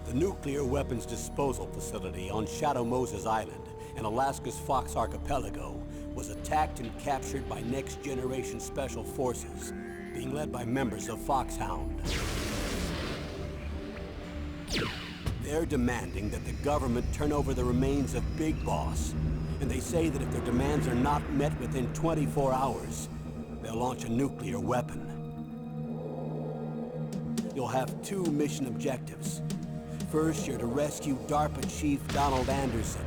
The nuclear weapons disposal facility on Shadow Moses Island in Alaska's Fox Archipelago was attacked and captured by next-generation special forces, being led by members of Foxhound. They're demanding that the government turn over the remains of Big Boss, and they say that if their demands are not met within 24 hours, they'll launch a nuclear weapon. You'll have two mission objectives. First, you're to rescue DARPA Chief Donald Anderson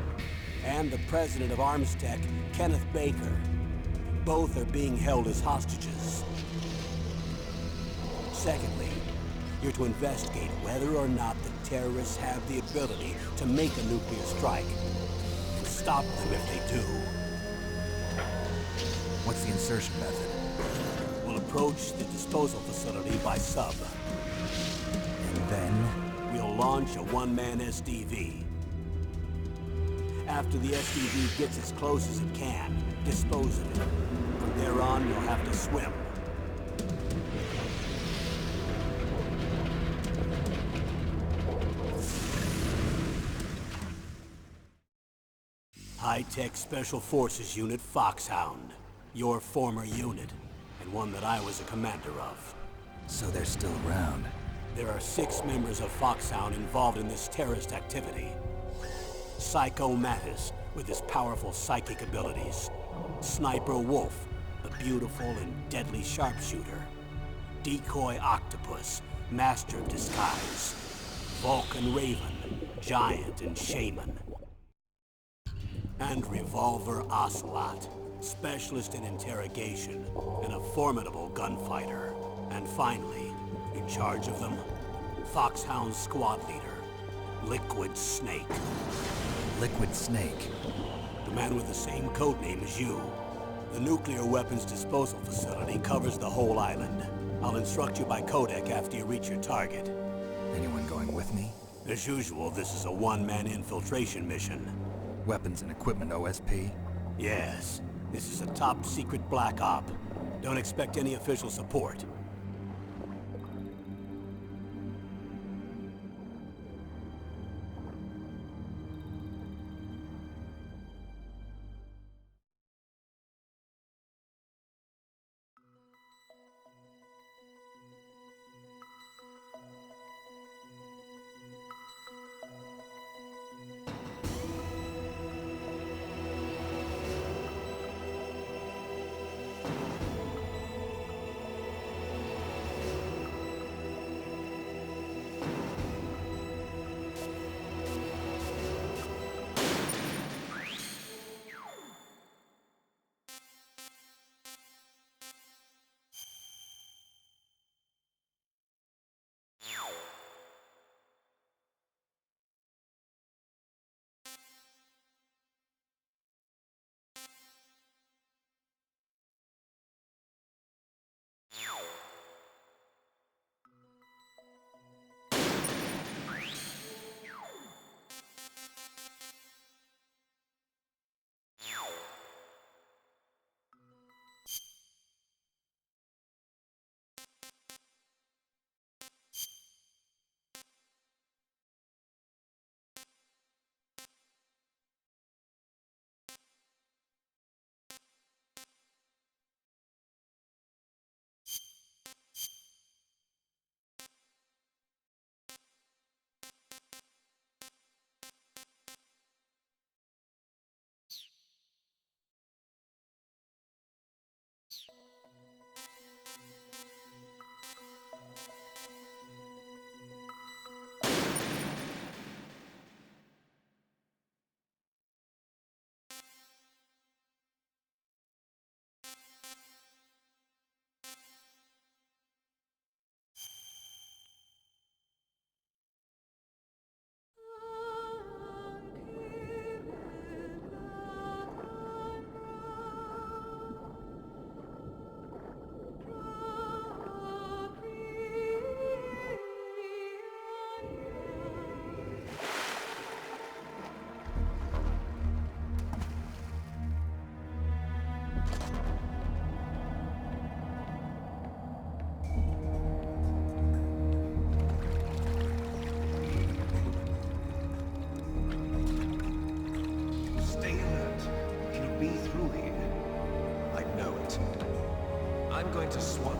and the president of Armstech, Kenneth Baker. Both are being held as hostages. Secondly, you're to investigate whether or not the terrorists have the ability to make a nuclear strike and stop them if they do. What's the insertion method? We'll approach the disposal facility by sub. And then? We'll launch a one-man SDV. After the SDV gets as close as it can, dispose of it. From there on, you'll have to swim. High-Tech Special Forces Unit Foxhound. Your former unit, and one that I was a commander of. So they're still around. There are 6 members of Foxhound involved in this terrorist activity. Psycho Mattis, with his powerful psychic abilities. Sniper Wolf, the beautiful and deadly sharpshooter. Decoy Octopus, master of disguise. Vulcan Raven, giant and shaman. And Revolver Ocelot, specialist in interrogation and a formidable gunfighter. And finally, in charge of them, Foxhound squad leader, Liquid Snake. Liquid Snake? The man with the same codename as you. The nuclear weapons disposal facility covers the whole island. I'll instruct you by codec after you reach your target. Anyone going with me? As usual, this is a one-man infiltration mission. Weapons and equipment OSP? Yes. This is a top-secret black op. Don't expect any official support.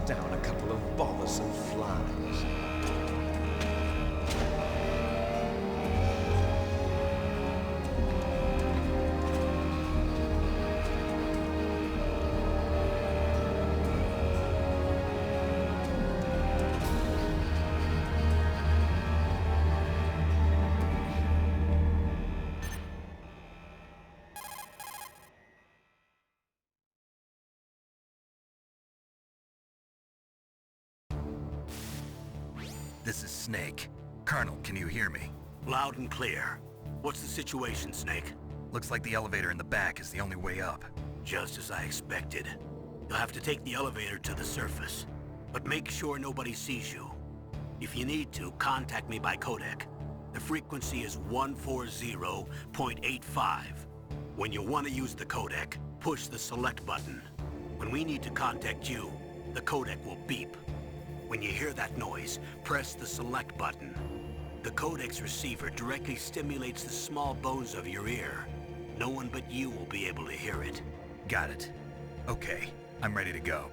down a couple of bothersome flies. This is Snake. Colonel, can you hear me? Loud and clear. What's the situation, Snake? Looks like the elevator in the back is the only way up. Just as I expected. You'll have to take the elevator to the surface. But make sure nobody sees you. If you need to, contact me by codec. The frequency is 140.85. When you want to use the codec, push the select button. When we need to contact you, the codec will beep. When you hear that noise, press the select button. The codec's receiver directly stimulates the small bones of your ear. No one but you will be able to hear it. Got it. Okay, I'm ready to go.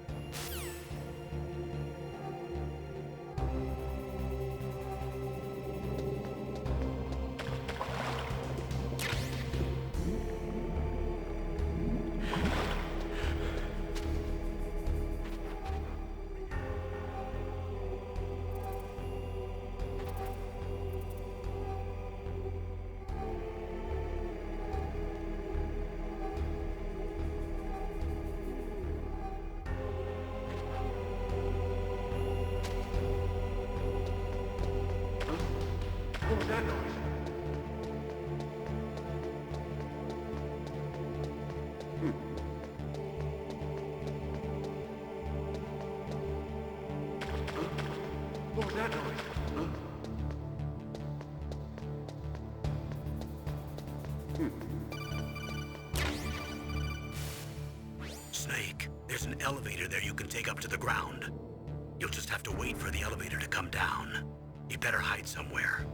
What was that noise? What was that noise? Snake, there's an elevator there you can take up to the ground. You'll just have to wait for the elevator to come down. You better hide somewhere.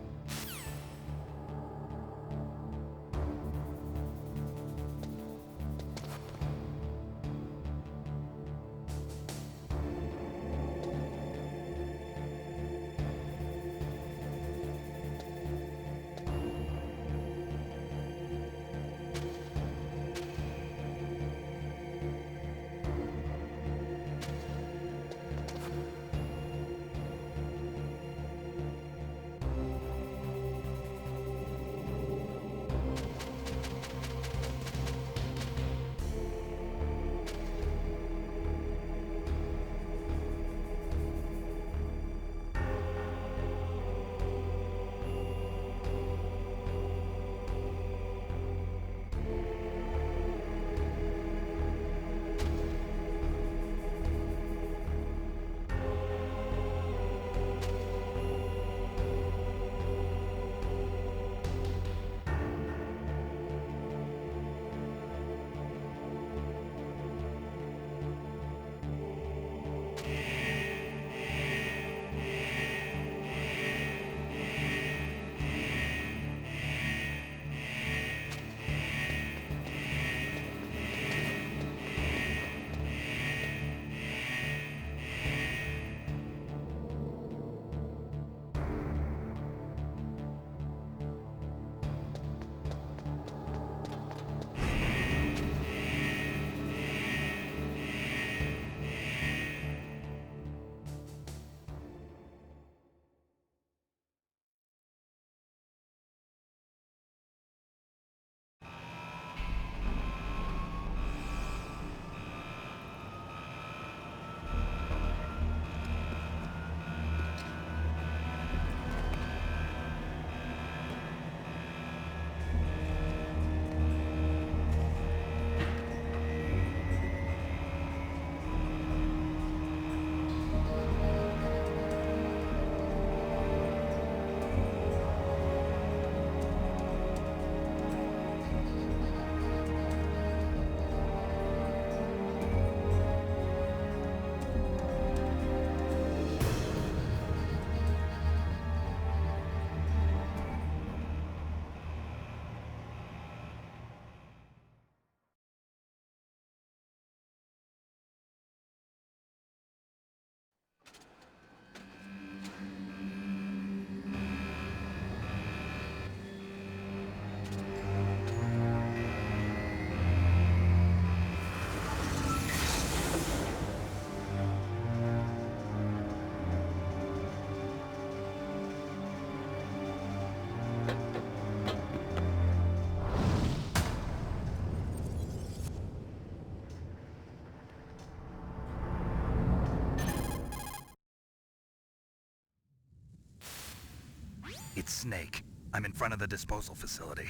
It's Snake. I'm in front of the disposal facility.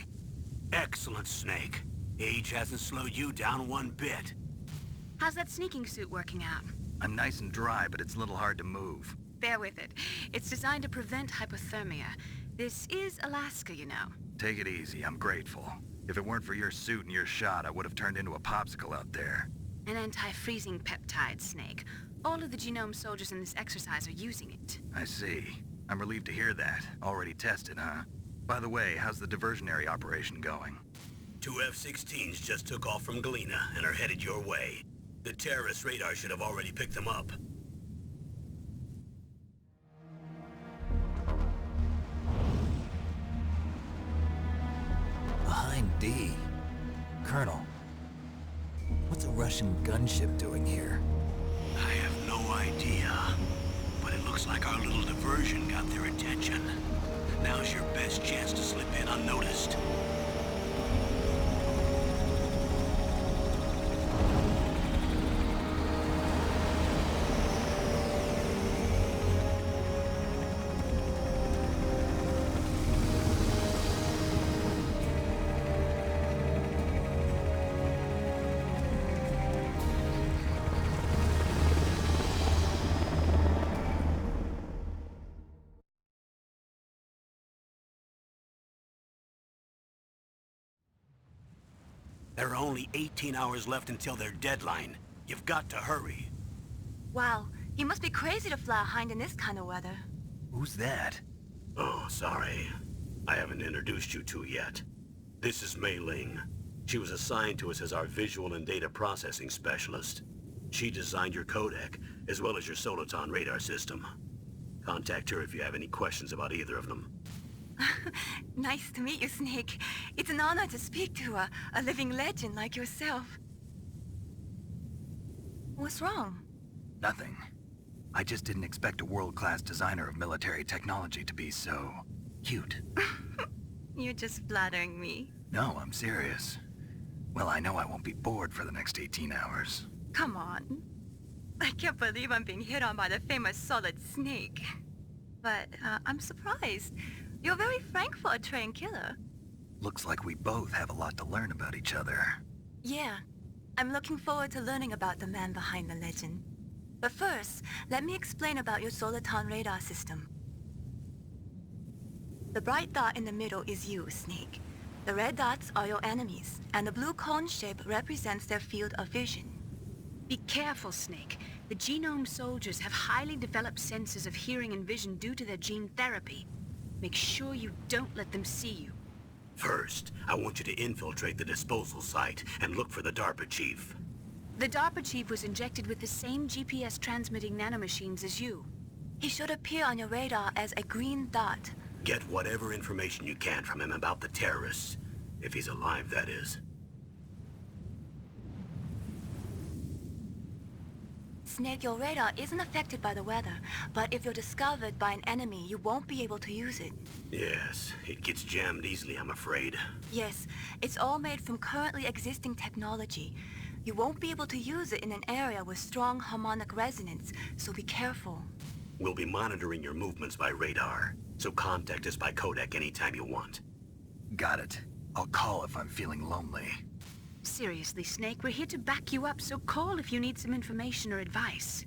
Excellent, Snake. Age hasn't slowed you down one bit. How's that sneaking suit working out? I'm nice and dry, but it's a little hard to move. Bear with it. It's designed to prevent hypothermia. This is Alaska, you know. Take it easy, I'm grateful. If it weren't for your suit and your shot, I would have turned into a popsicle out there. An anti-freezing peptide, Snake. All of the genome soldiers in this exercise are using it. I see. I'm relieved to hear that. Already tested, huh? By the way, how's the diversionary operation going? 2 F-16s just took off from Galena and are headed your way. The terrorist radar should have already picked them up. Behind D. Colonel, what's a Russian gunship doing here? I have no idea, but it looks like our little diversion got their attention. Now's your best chance to slip in unnoticed. There are only 18 hours left until their deadline. You've got to hurry. Wow, you must be crazy to fly hind in this kind of weather. Who's that? Oh, sorry. I haven't introduced you to yet. This is Mei Ling. She was assigned to us as our visual and data processing specialist. She designed your codec, as well as your Soliton radar system. Contact her if you have any questions about either of them. Nice to meet you, Snake. It's an honor to speak to a living legend like yourself. What's wrong? Nothing. I just didn't expect a world-class designer of military technology to be so cute. You're just flattering me. No, I'm serious. Well, I know I won't be bored for the next 18 hours. Come on. I can't believe I'm being hit on by the famous Solid Snake. But I'm surprised. You're very frank for a trained killer. Looks like we both have a lot to learn about each other. Yeah. I'm looking forward to learning about the man behind the legend. But first, let me explain about your Soliton radar system. The bright dot in the middle is you, Snake. The red dots are your enemies, and the blue cone shape represents their field of vision. Be careful, Snake. The genome soldiers have highly developed senses of hearing and vision due to their gene therapy. Make sure you don't let them see you. First, I want you to infiltrate the disposal site and look for the DARPA chief. The DARPA chief was injected with the same GPS transmitting nanomachines as you. He should appear on your radar as a green dot. Get whatever information you can from him about the terrorists. If he's alive, that is. Snake, your radar isn't affected by the weather, but if you're discovered by an enemy, you won't be able to use it. Yes, it gets jammed easily, I'm afraid. Yes, it's all made from currently existing technology. You won't be able to use it in an area with strong harmonic resonance, so be careful. We'll be monitoring your movements by radar, so contact us by codec anytime you want. Got it. I'll call if I'm feeling lonely. Seriously, Snake, we're here to back you up, so call if you need some information or advice.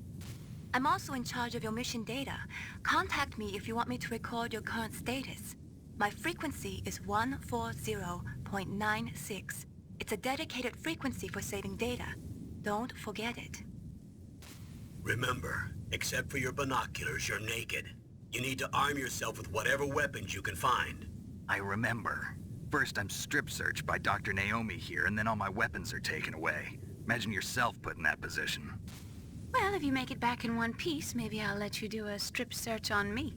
I'm also in charge of your mission data. Contact me if you want me to record your current status. My frequency is 140.96. It's a dedicated frequency for saving data. Don't forget it. Remember, except for your binoculars, you're naked. You need to arm yourself with whatever weapons you can find. I remember. First, I'm strip searched by Dr. Naomi here, and then all my weapons are taken away. Imagine yourself put in that position. Well, if you make it back in one piece, maybe I'll let you do a strip search on me.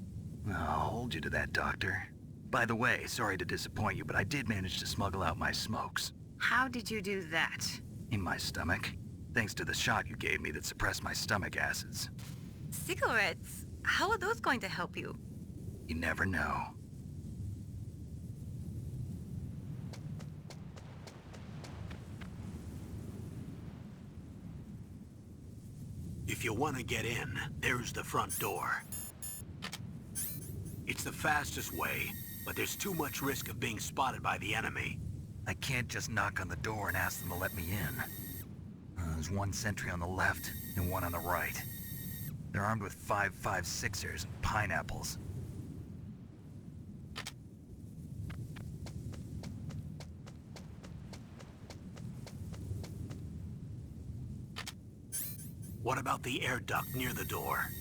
I'll hold you to that, Doctor. By the way, sorry to disappoint you, but I did manage to smuggle out my smokes. How did you do that? In my stomach. Thanks to the shot you gave me that suppressed my stomach acids. Cigarettes? How are those going to help you? You never know. If you want to get in, there's the front door. It's It's the fastest way, but there's too much risk of being spotted by the enemy. I can't just knock on the door and ask them to let me in. There's one sentry on the left and one on the right. They're armed with 5.56ers and pineapples. What about the air duct near the door?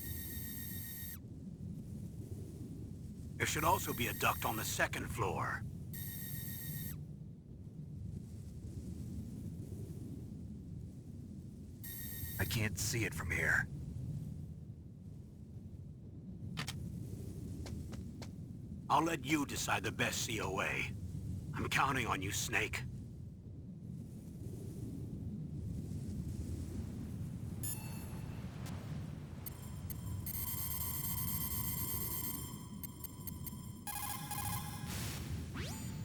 There should also be a duct on the second floor. I can't see it from here. I'll let you decide the best COA. I'm counting on you, Snake.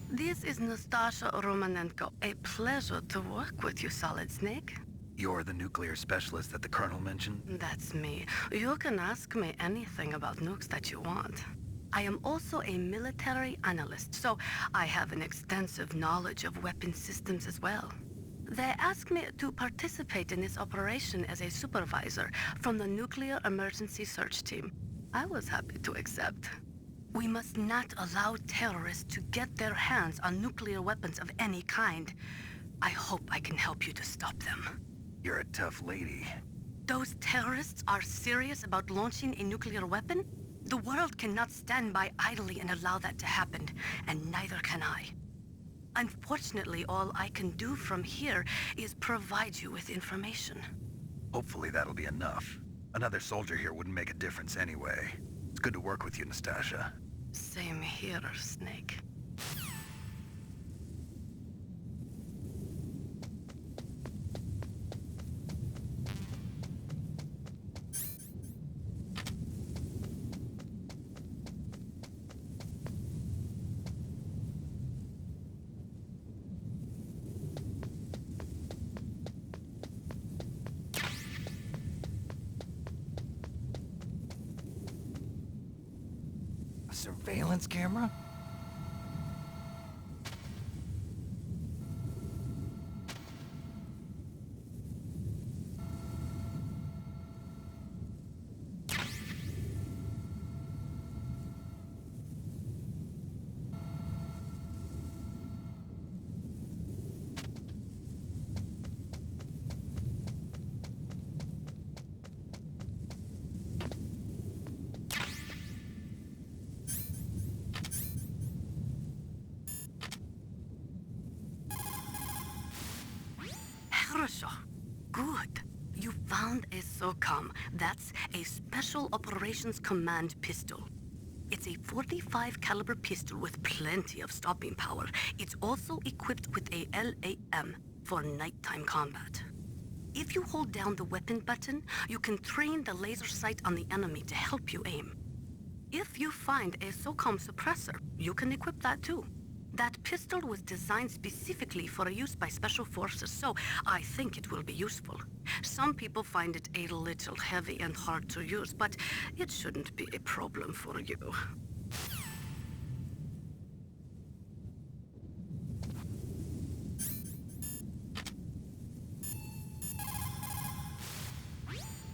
This is Nastasha Romanenko. A pleasure to work with you, Solid Snake. You're the nuclear specialist that the Colonel mentioned? That's me. You can ask me anything about nukes that you want. I am also a military analyst, so I have an extensive knowledge of weapon systems as well. They asked me to participate in this operation as a supervisor from the Nuclear Emergency Search Team. I was happy to accept. We must not allow terrorists to get their hands on nuclear weapons of any kind. I hope I can help you to stop them. You're a tough lady. Those terrorists are serious about launching a nuclear weapon? The world cannot stand by idly and allow that to happen, and neither can I. Unfortunately, all I can do from here is provide you with information. Hopefully that'll be enough. Another soldier here wouldn't make a difference anyway. It's good to work with you, Nastasha. Same here, Snake. A surveillance camera? Good. You found a SOCOM. That's a Special Operations Command pistol. It's a .45 caliber pistol with plenty of stopping power. It's also equipped with a LAM for nighttime combat. If you hold down the weapon button, you can train the laser sight on the enemy to help you aim. If you find a SOCOM suppressor, you can equip that too. That pistol was designed specifically for use by special forces, so I think it will be useful. Some people find it a little heavy and hard to use, but it shouldn't be a problem for you.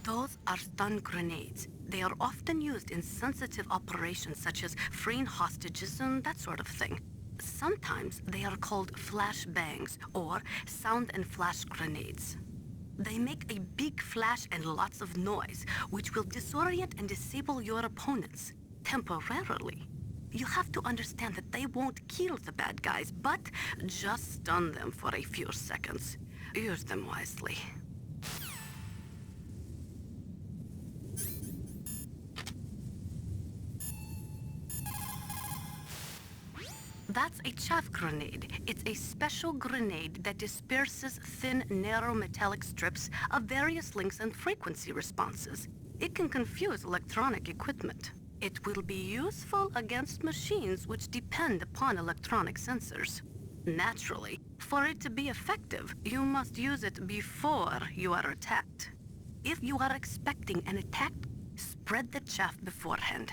Those are stun grenades. They are often used in sensitive operations such as freeing hostages and that sort of thing. Sometimes they are called flash bangs or sound and flash grenades. They make a big flash and lots of noise, which will disorient and disable your opponents temporarily. You have to understand that they won't kill the bad guys, but just stun them for a few seconds. Use them wisely. That's a chaff grenade. It's a special grenade that disperses thin, narrow metallic strips of various lengths and frequency responses. It can confuse electronic equipment. It will be useful against machines which depend upon electronic sensors. Naturally, for it to be effective, you must use it before you are attacked. If you are expecting an attack, spread the chaff beforehand.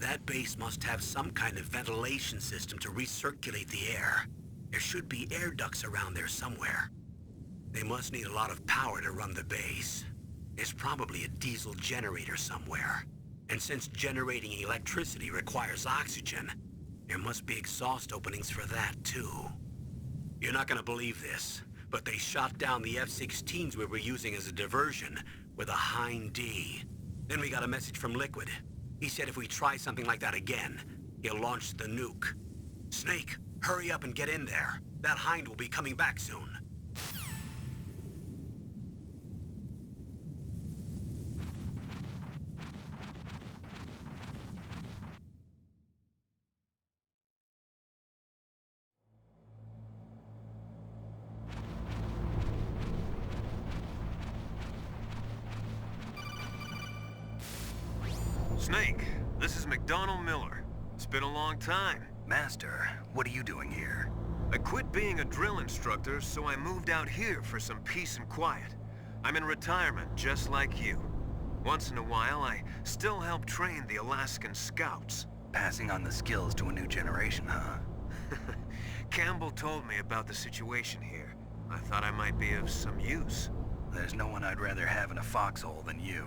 That base must have some kind of ventilation system to recirculate the air. There should be air ducts around there somewhere. They must need a lot of power to run the base. There's probably a diesel generator somewhere. And since generating electricity requires oxygen, there must be exhaust openings for that too. You're not gonna believe this, but they shot down the F-16s we were using as a diversion with a Hind D. Then we got a message from Liquid. He said if we try something like that again, he'll launch the nuke. Snake, hurry up and get in there. That Hind will be coming back soon. Snake, this is McDonald Miller. It's been a long time. Master, what are you doing here? I quit being a drill instructor, so I moved out here for some peace and quiet. I'm in retirement, just like you. Once in a while, I still help train the Alaskan Scouts. Passing on the skills to a new generation, huh? Campbell told me about the situation here. I thought I might be of some use. There's no one I'd rather have in a foxhole than you.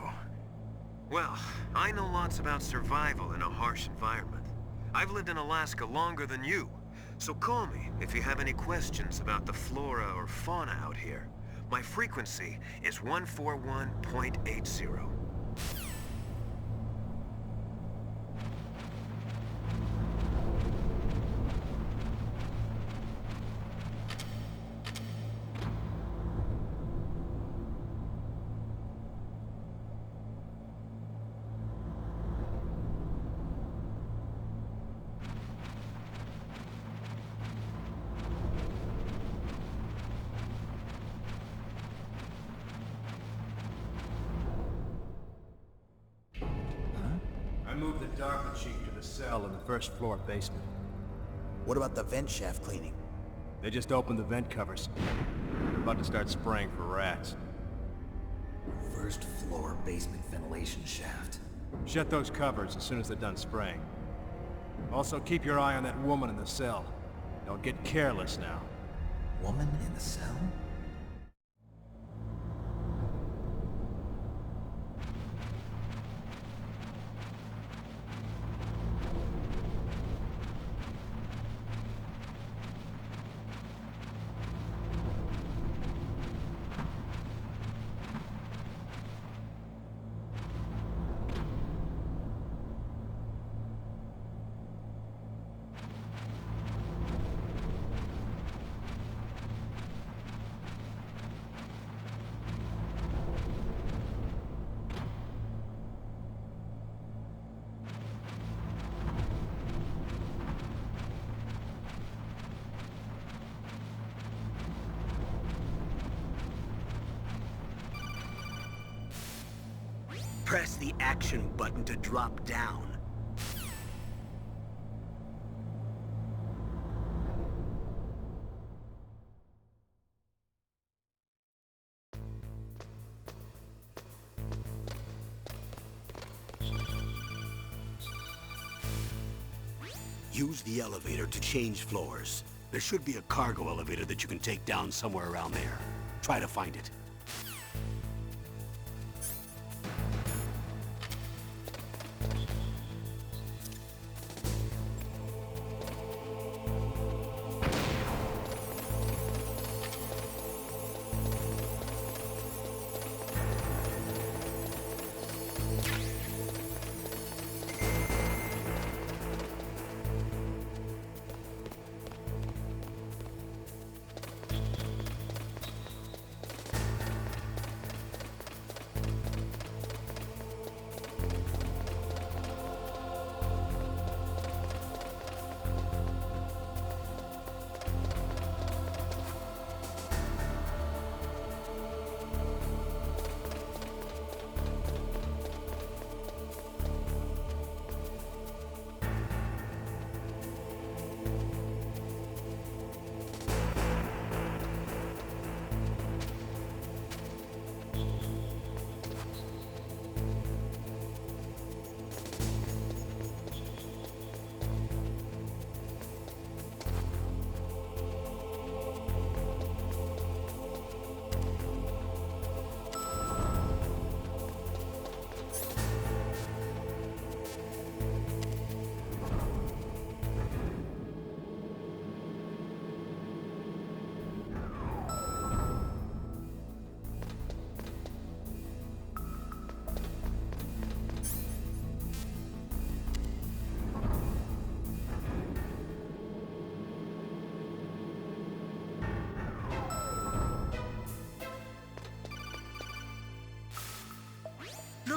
Well, I know lots about survival in a harsh environment. I've lived in Alaska longer than you, so call me if you have any questions about the flora or fauna out here. My frequency is 141.80. I moved the Darker Chief to the cell in the first floor basement. What about the vent shaft cleaning? They just opened the vent covers. They're about to start spraying for rats. First floor basement ventilation shaft. Shut those covers as soon as they're done spraying. Also, keep your eye on that woman in the cell. Don't get careless now. Woman in the cell? Press the action button to drop down. Use the elevator to change floors. There should be a cargo elevator that you can take down somewhere around there. Try to find it.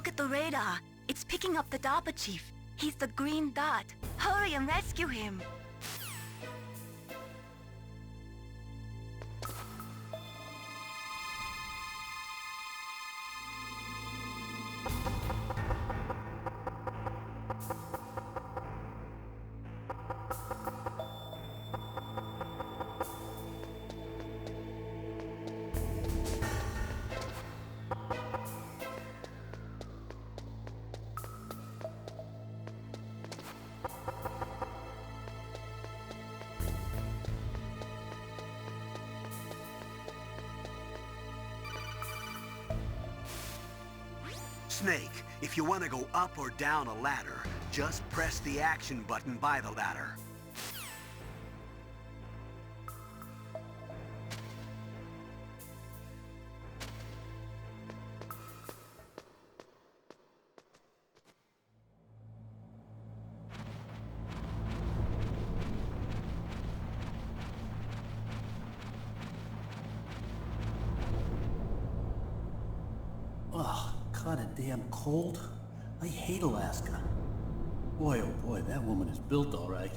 Look at the radar. It's picking up the DARPA chief. He's the green dot. Hurry and rescue him. Snake, if you want to go up or down a ladder, just press the action button by the ladder. Ugh, kinda damn cold. I hate Alaska. Boy, oh boy, that woman is built all right.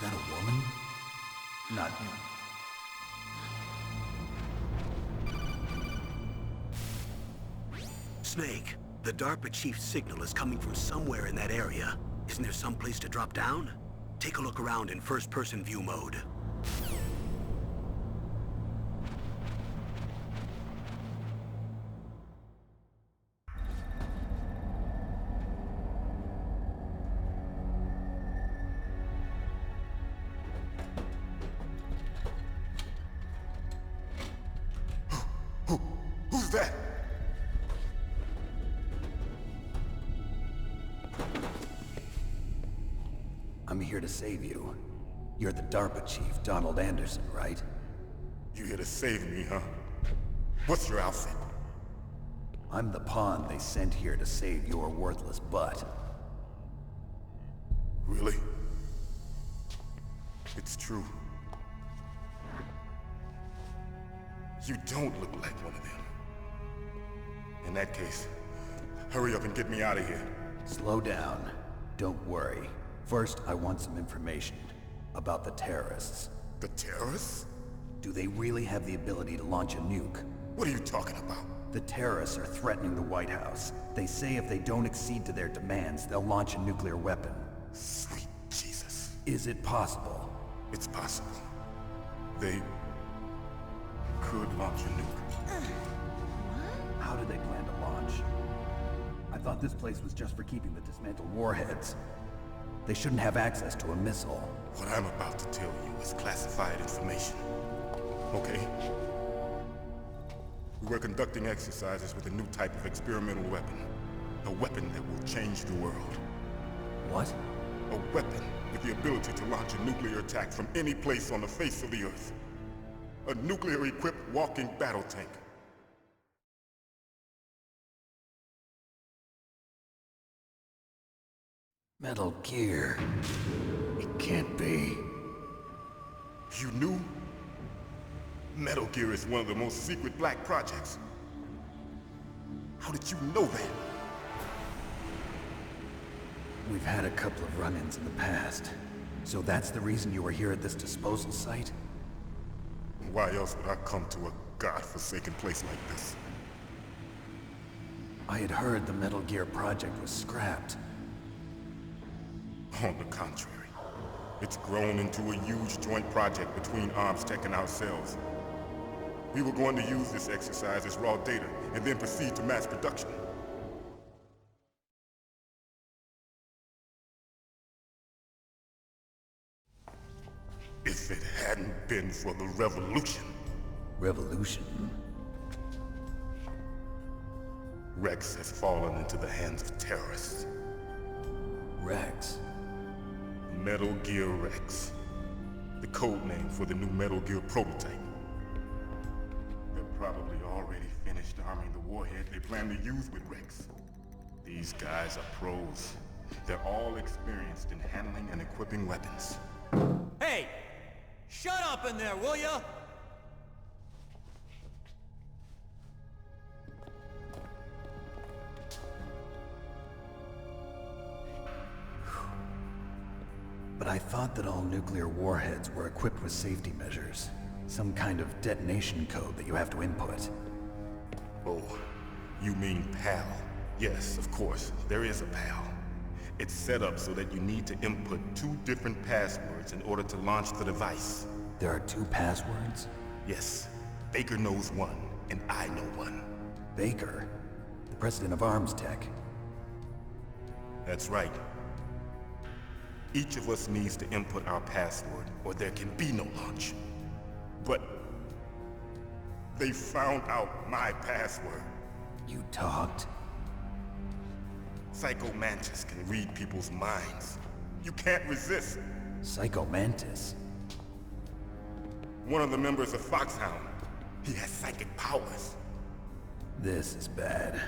Is that a woman? Not him. Snake, the DARPA chief's signal is coming from somewhere in that area. Isn't there some place to drop down? Take a look around in first-person view mode. Who's that? I'm here to save you. You're the DARPA chief, Donald Anderson, right? You here to save me, huh? What's your outfit? I'm the pawn they sent here to save your worthless butt. Really? It's true. You don't look like one of them. In that case, hurry up and get me out of here. Slow down. Don't worry. First, I want some information about the terrorists. The terrorists? Do they really have the ability to launch a nuke? What are you talking about? The terrorists are threatening the White House. They say if they don't accede to their demands, they'll launch a nuclear weapon. Sweet Jesus. Is it possible? It's possible. They could launch a nuke. How do they plan to launch? I thought this place was just for keeping the dismantled warheads. They shouldn't have access to a missile. What I'm about to tell you is classified information. Okay? We were conducting exercises with a new type of experimental weapon. A weapon that will change the world. What? A weapon with the ability to launch a nuclear attack from any place on the face of the Earth. A nuclear-equipped walking battle tank. Metal Gear. It can't be. You knew? Metal Gear is one of the most secret black projects. How did you know that? We've had a couple of run-ins in the past. So that's the reason you were here at this disposal site? Why else would I come to a godforsaken place like this? I had heard the Metal Gear project was scrapped. On the contrary, it's grown into a huge joint project between Arms Tech and ourselves. We were going to use this exercise as raw data and then proceed to mass production. If it hadn't been for the revolution. Revolution? Rex has fallen into the hands of terrorists. Rex? Metal Gear Rex. The code name for the new Metal Gear prototype. They're probably already finished arming the warhead they plan to use with Rex. These guys are pros. They're all experienced in handling and equipping weapons. Hey! Shut up in there, will ya? But I thought that all nuclear warheads were equipped with safety measures. Some kind of detonation code that you have to input. Oh, you mean PAL? Yes, of course, there is a PAL. It's set up so that you need to input 2 different passwords in order to launch the device. There are 2 passwords? Yes. Baker knows one, and I know one. Baker? The president of Arms Tech? That's right. Each of us needs to input our password, or there can be no launch. But they found out my password. You talked? Psycho Mantis can read people's minds. You can't resist. Psycho Mantis? One of the members of Foxhound. He has psychic powers. This is bad.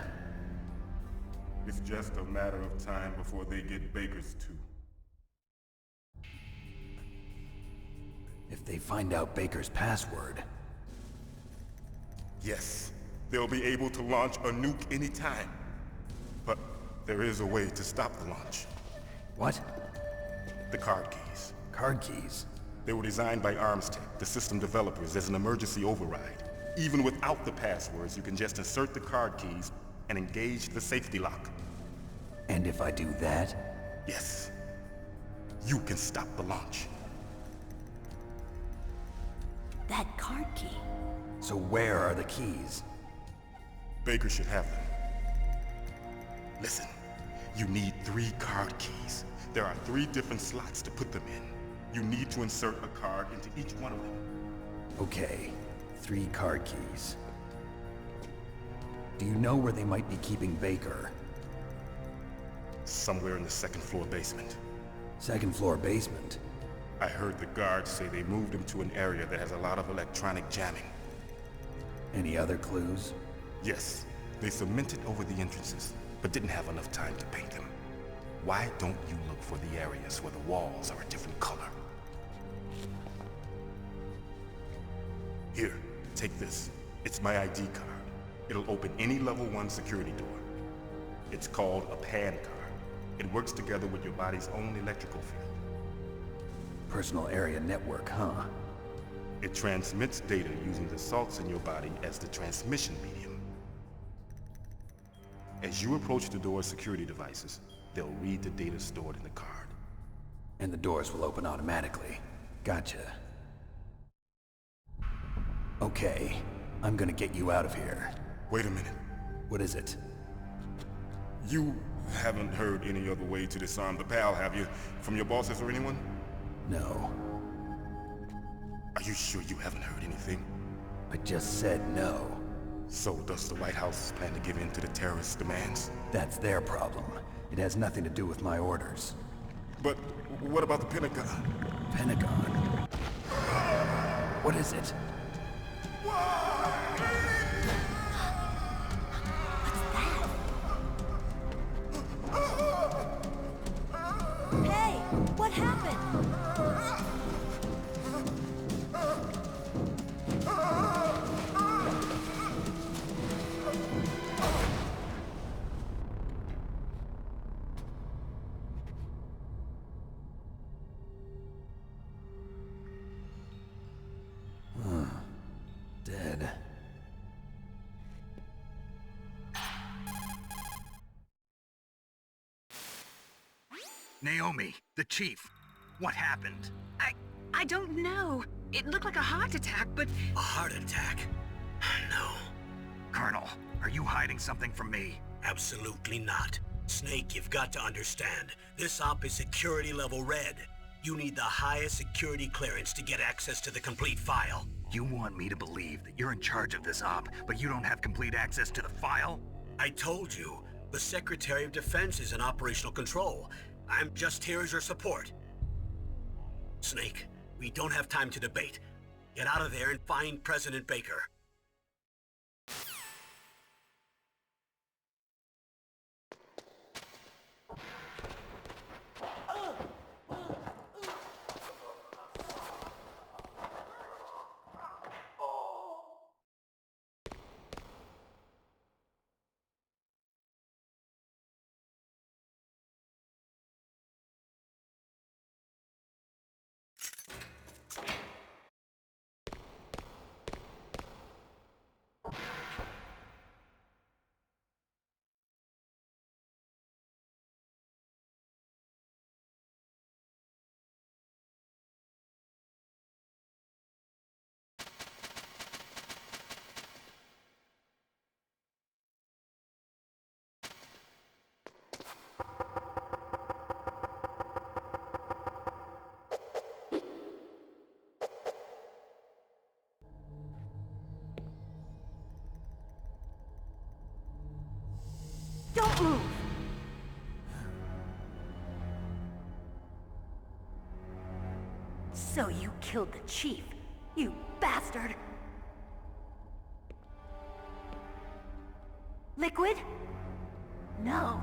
It's just a matter of time before they get Baker's too. If they find out Baker's password... Yes, they'll be able to launch a nuke anytime. But there is a way to stop the launch. What? The card keys. Card keys? They were designed by Arms Tech, the system developers, as an emergency override. Even without the passwords, you can just insert the card keys and engage the safety lock. And if I do that? Yes. You can stop the launch. That card key. So where are the keys? Baker should have them. Listen, you need 3 card keys. There are 3 different slots to put them in. You need to insert a card into each one of them. Okay, 3 card keys. Do you know where they might be keeping Baker? Somewhere in the 2nd floor basement. 2nd floor basement? I heard the guards say they moved him to an area that has a lot of electronic jamming. Any other clues? Yes, they cemented over the entrances, but didn't have enough time to paint them. Why don't you look for the areas where the walls are a different color? Here, take this. It's my ID card. It'll open any level 1 security door. It's called a PAN card. It works together with your body's own electrical field. Personal area network, huh? It transmits data using the salts in your body as the transmission medium. As you approach the door's security devices, they'll read the data stored in the card. And the doors will open automatically. Gotcha. Okay, I'm gonna get you out of here. Wait a minute. What is it? You haven't heard any other way to disarm the PAL, have you? From your bosses or anyone? No. Are you sure you haven't heard anything? I just said no. So does the White House plan to give in to the terrorists' demands? That's their problem. It has nothing to do with my orders. But what about the Pentagon? Pentagon? What is it? Hey, what happened? Dead. Naomi, the chief. What happened? I don't know. It looked like a heart attack, but... A heart attack? No. Colonel, are you hiding something from me? Absolutely not. Snake, you've got to understand. This op is security level red. You need the highest security clearance to get access to the complete file. You want me to believe that you're in charge of this op, but you don't have complete access to the file? I told you, the Secretary of Defense is in operational control. I'm just here as your support. Snake, we don't have time to debate. Get out of there and find President Baker. Don't move! So you killed the chief, you bastard! Liquid? No,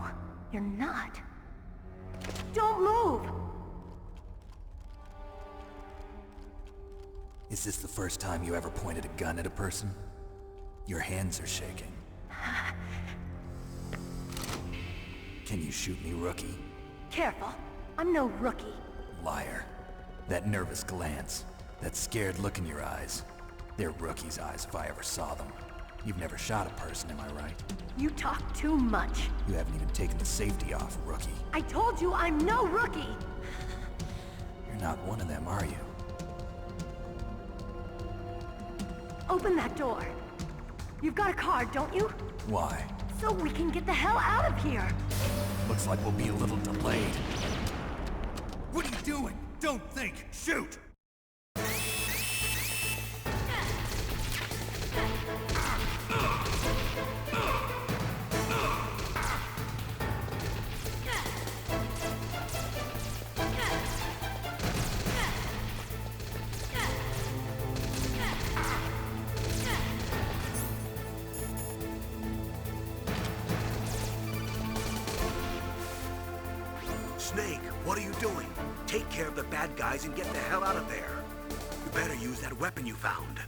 you're not. Don't move! Is this the first time you ever pointed a gun at a person? Your hands are shaking. Can you shoot me, rookie? Careful, I'm no rookie. Liar. That nervous glance, that scared look in your eyes. They're rookie's eyes if I ever saw them. You've never shot a person, am I right? You talk too much. You haven't even taken the safety off, rookie. I told you I'm no rookie! You're not one of them, are you? Open that door. You've got a card, don't you? Why? So we can get the hell out of here! Looks like we'll be a little delayed. What are you doing? Don't think! Shoot! Snake, what are you doing? Take care of the bad guys and get the hell out of there. You better use that weapon you found.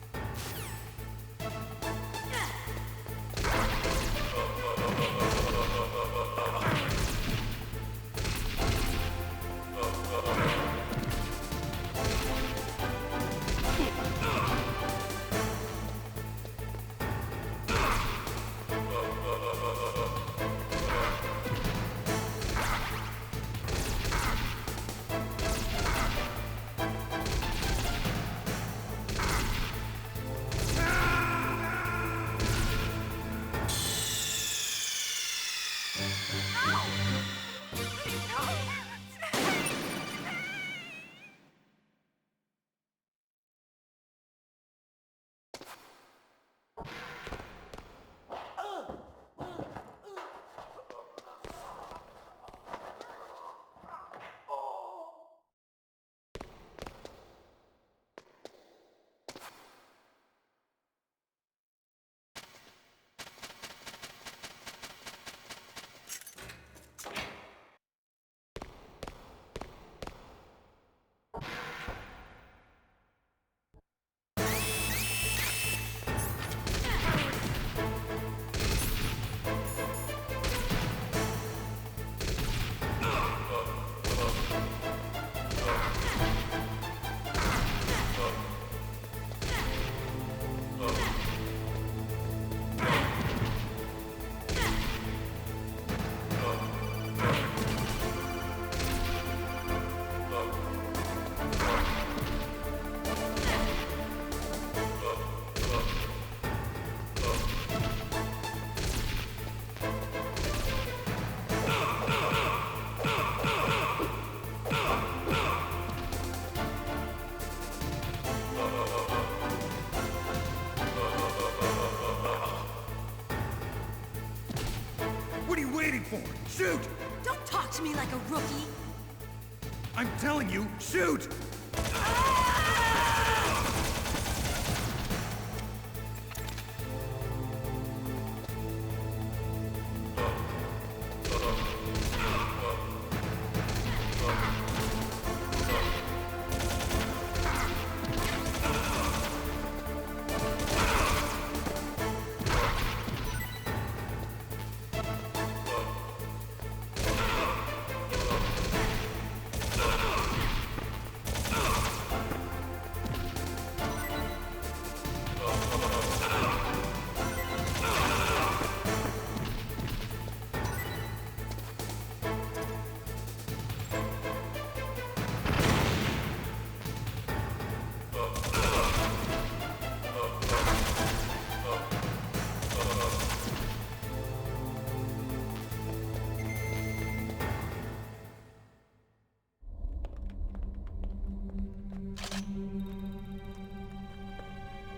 to me like a rookie? I'm telling you, shoot!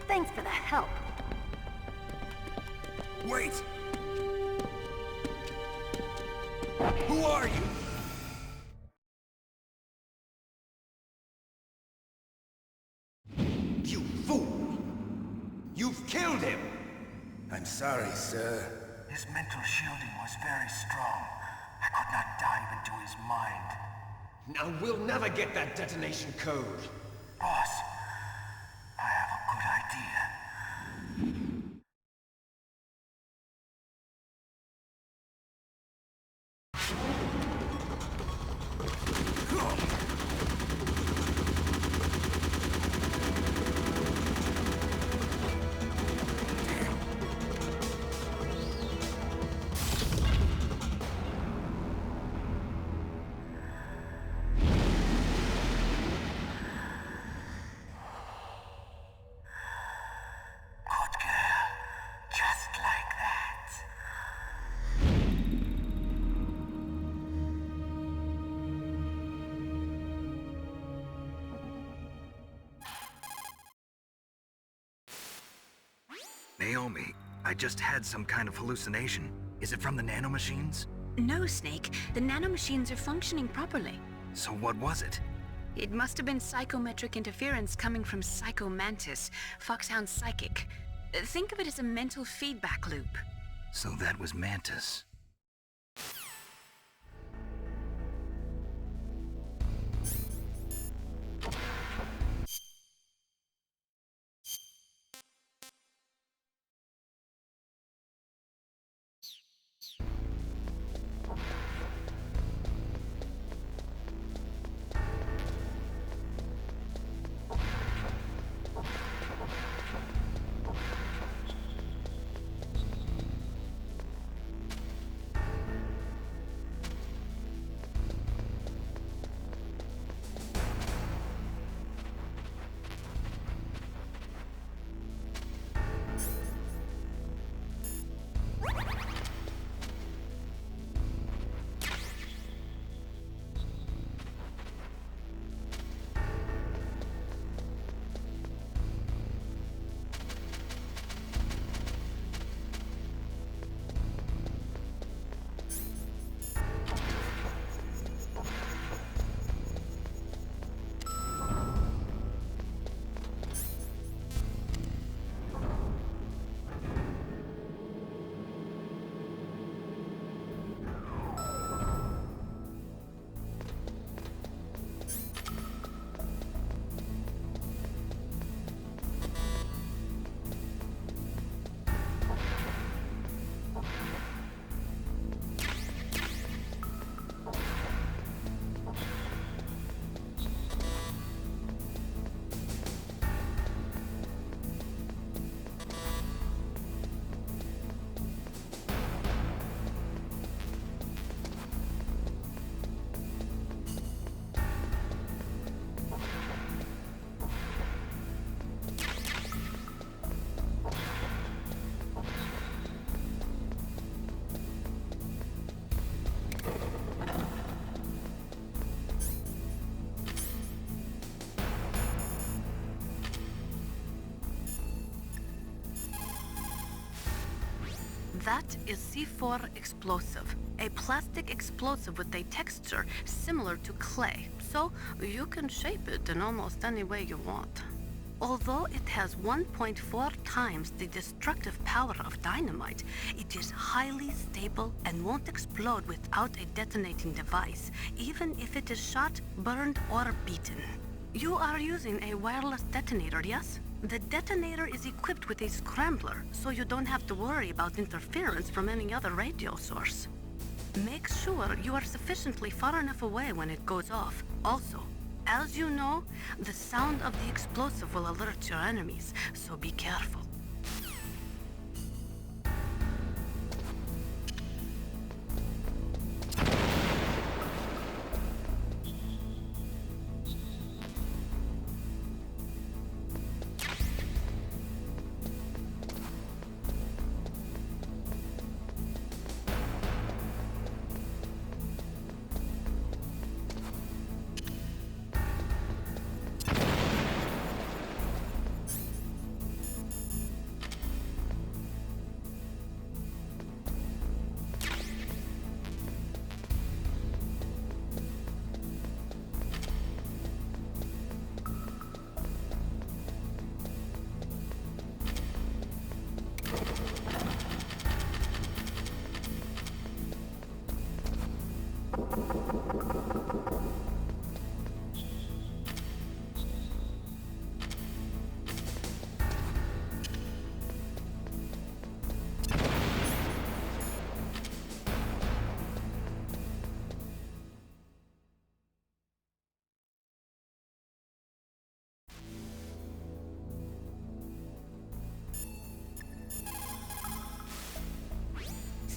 Thanks for the help. Wait! Who are you? You fool! You've killed him! I'm sorry, sir. His mental shielding was very strong. I could not dive into his mind. Now we'll never get that detonation code. Boss, I have a good idea. Naomi, I just had some kind of hallucination. Is it from the nanomachines? No, Snake. The nanomachines are functioning properly. So what was it? It must have been psychometric interference coming from Psycho Mantis, Foxhound's psychic. Think of it as a mental feedback loop. So that was Mantis. That is C4 explosive, a plastic explosive with a texture similar to clay, so you can shape it in almost any way you want. Although it has 1.4 times the destructive power of dynamite, it is highly stable and won't explode without a detonating device, even if it is shot, burned, or beaten. You are using a wireless detonator, yes? The detonator is equipped with a scrambler, so you don't have to worry about interference from any other radio source. Make sure you are sufficiently far enough away when it goes off. Also, as you know, the sound of the explosive will alert your enemies, so be careful.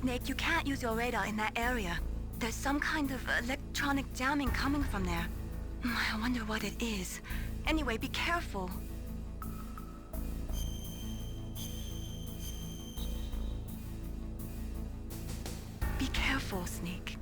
Snake, you can't use your radar in that area. There's some kind of electronic jamming coming from there. I wonder what it is. Anyway, be careful. Be careful, Snake.